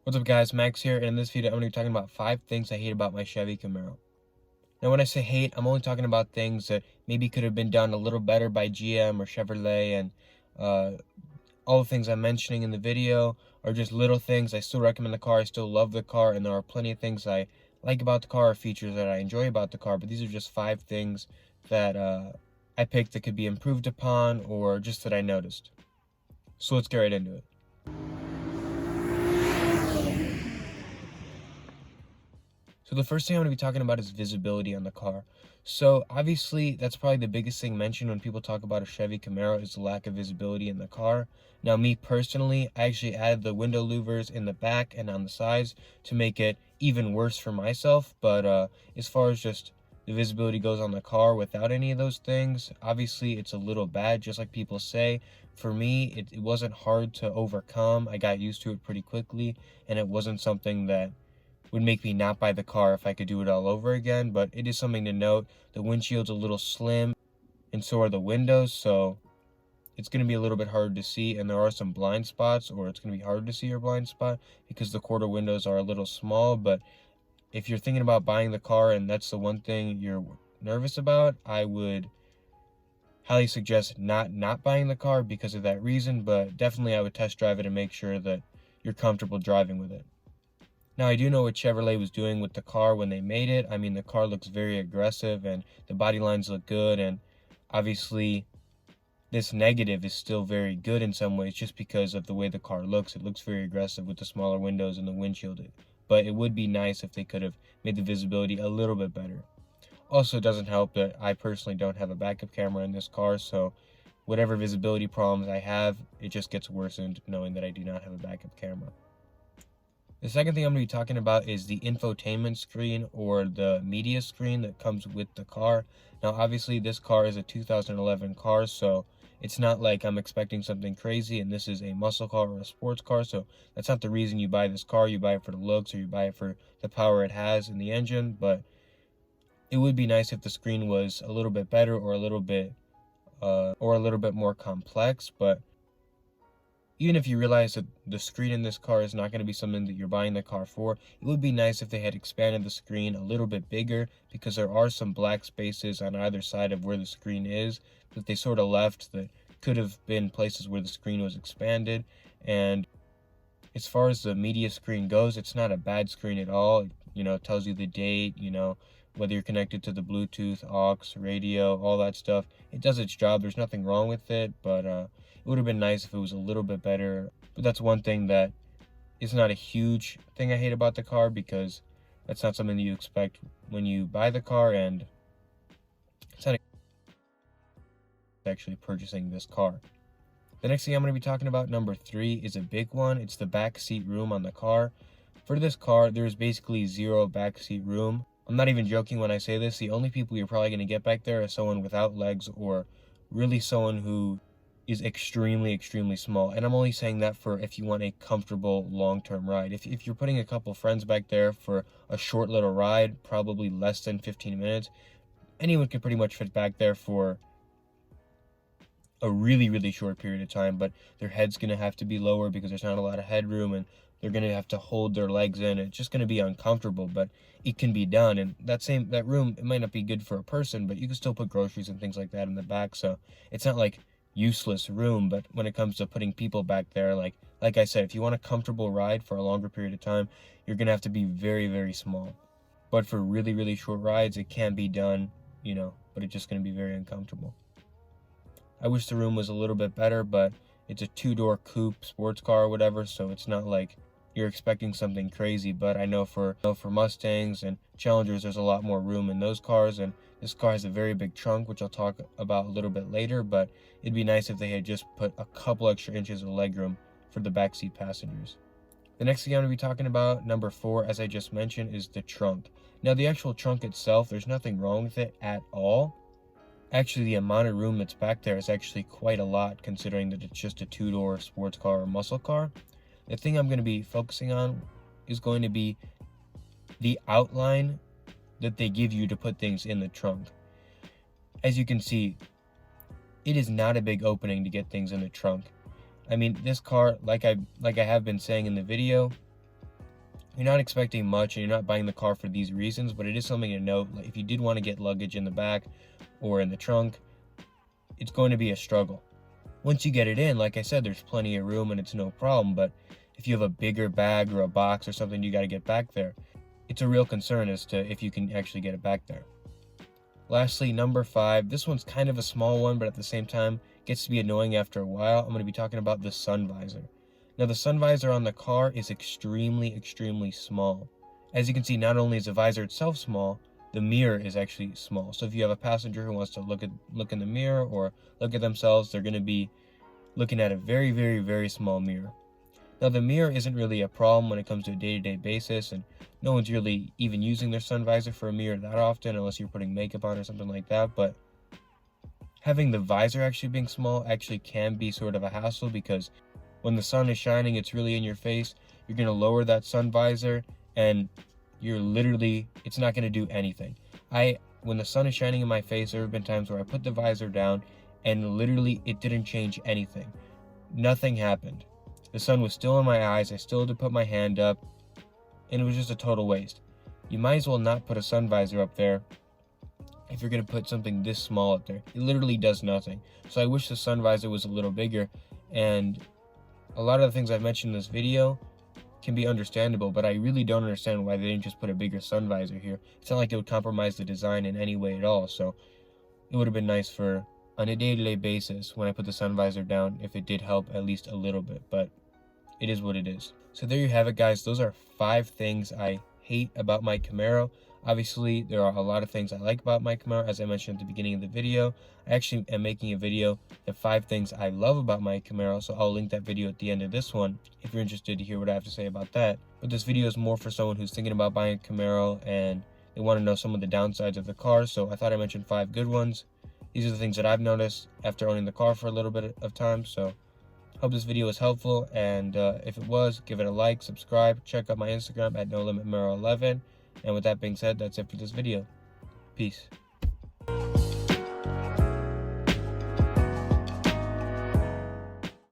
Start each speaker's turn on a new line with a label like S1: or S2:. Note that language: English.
S1: What's up guys, Max here, and in this video I'm going to be talking about 5 things I hate about my Chevy Camaro. Now when I say hate, I'm only talking about things that maybe could have been done a little better by GM or Chevrolet, and uh, all the things I'm mentioning in the video are just little things. I still recommend the car, I still love the car, and there are plenty of things I like about the car, or features that I enjoy about the car, but these are just 5 things that I picked that could be improved upon, or just that I noticed. So let's get right into it. So the first thing I'm going to be talking about is visibility on the car. So obviously that's probably the biggest thing mentioned when people talk about a Chevy Camaro is the lack of visibility in the car. Now me personally, I actually added the window louvers in the back and on the sides to make it even worse for myself. But as far as just the visibility goes on the car without any of those things, obviously it's a little bad, just like people say. For me, it wasn't hard to overcome. I got used to it pretty quickly, and it wasn't something that would make me not buy the car if I could do it all over again. But it is something to note. The windshield's a little slim, and so are the windows, so it's going to be a little bit hard to see, and there are some blind spots, or it's going to be hard to see your blind spot because the quarter windows are a little small. But if you're thinking about buying the car and that's the one thing you're nervous about, I would highly suggest not buying the car because of that reason. But definitely I would test drive it and make sure that you're comfortable driving with it. Now, I do know what Chevrolet was doing with the car when they made it. I mean, the car looks very aggressive and the body lines look good. And obviously, this negative is still very good in some ways just because of the way the car looks. It looks very aggressive with the smaller windows and the windshield. But it would be nice if they could have made the visibility a little bit better. Also, it doesn't help that I personally don't have a backup camera in this car. So whatever visibility problems I have, it just gets worsened knowing that I do not have a backup camera. The second thing I'm going to be talking about is the infotainment screen, or the media screen that comes with the car. Now, obviously, this car is a 2011 car, so it's not like I'm expecting something crazy, and this is a muscle car or a sports car, so that's not the reason you buy this car. You buy it for the looks, or you buy it for the power it has in the engine, but it would be nice if the screen was a little bit better, or a little bit more complex. But even if you realize that the screen in this car is not going to be something that you're buying the car for, it would be nice if they had expanded the screen a little bit bigger, because there are some black spaces on either side of where the screen is that they sort of left that could have been places where the screen was expanded. And as far as the media screen goes, it's not a bad screen at all. It tells you the date, whether you're connected to the Bluetooth, aux, radio, all that stuff. It does its job. There's nothing wrong with it, but it would have been nice if it was a little bit better. But that's one thing that is not a huge thing I hate about the car, because that's not something that you expect when you buy the car, and it's not actually purchasing this car. The next thing I'm going to be talking about, number 3, is a big one. It's the back seat room on the car. For this car, there's basically zero back seat room. I'm not even joking when I say this. The only people you're probably going to get back there is someone without legs, or really someone who is extremely, extremely small. And I'm only saying that for if you want a comfortable long-term ride. If you're putting a couple friends back there for a short little ride, probably less than 15 minutes, anyone could pretty much fit back there for a really, really short period of time. But their head's going to have to be lower because there's not a lot of headroom, and they're going to have to hold their legs in. It's just going to be uncomfortable, but it can be done. And that room, it might not be good for a person, but you can still put groceries and things like that in the back. So it's not like useless room. But when it comes to putting people back there, like I said, if you want a comfortable ride for a longer period of time, you're going to have to be very, very small. But for really, really short rides, it can be done, but it's just going to be very uncomfortable. I wish the room was a little bit better, but it's a 2-door coupe sports car or whatever, so it's not like you're expecting something crazy. But I know for Mustangs and Challengers, there's a lot more room in those cars, and this car has a very big trunk, which I'll talk about a little bit later. But it'd be nice if they had just put a couple extra inches of legroom for the backseat passengers. The next thing I'm going to be talking about, number 4, as I just mentioned, is the trunk. Now, the actual trunk itself, there's nothing wrong with it at all. Actually, the amount of room that's back there is actually quite a lot, considering that it's just a 2-door sports car or muscle car. The thing I'm going to be focusing on is going to be the outline that they give you to put things in the trunk. As you can see, it is not a big opening to get things in the trunk. I mean, this car, like I have been saying in the video, you're not expecting much and you're not buying the car for these reasons, but it is something to note. Like if you did want to get luggage in the back or in the trunk, it's going to be a struggle. Once you get it in, like I said, there's plenty of room and it's no problem, but if you have a bigger bag or a box or something you got to get back there, it's a real concern as to if you can actually get it back there. Lastly, number 5, this one's kind of a small one, but at the same time gets to be annoying after a while. I'm going to be talking about the sun visor. Now the sun visor on the car is extremely small. As you can see, not only is the visor itself small, the mirror is actually small. So if you have a passenger who wants to look in the mirror or look at themselves, they're going to be looking at a very small mirror. Now the mirror isn't really a problem when it comes to a day-to-day basis, and no one's really even using their sun visor for a mirror that often unless you're putting makeup on or something like that. But having the visor actually being small actually can be sort of a hassle, because when the sun is shining, it's really in your face. You're going to lower that sun visor and it's not going to do anything. When the sun is shining in my face, there have been times where I put the visor down and literally it didn't change anything. Nothing happened. The sun was still in my eyes. I still had to put my hand up, and it was just a total waste. You might as well not put a sun visor up there if you're going to put something this small up there. It literally does nothing. So I wish the sun visor was a little bigger, and a lot of the things I've mentioned in this video can be understandable, but I really don't understand why they didn't just put a bigger sun visor here. It's not like it would compromise the design in any way at all, so it would have been nice for, on a day-to-day basis, when I put the sun visor down, if it did help at least a little bit, but it is what it is. So there you have it, guys. Those are 5 things I hate about my Camaro. Obviously, there are a lot of things I like about my Camaro, as I mentioned at the beginning of the video. I actually am making a video, the 5 things I love about my Camaro, so I'll link that video at the end of this one if you're interested to hear what I have to say about that. But this video is more for someone who's thinking about buying a Camaro and they want to know some of the downsides of the car, so I thought I mentioned 5 good ones. These are the things that I've noticed after owning the car for a little bit of time, so hope this video was helpful, and if it was, give it a like, subscribe, check out my Instagram at NoLimitMaro11. And with that being said, that's it for this video. Peace.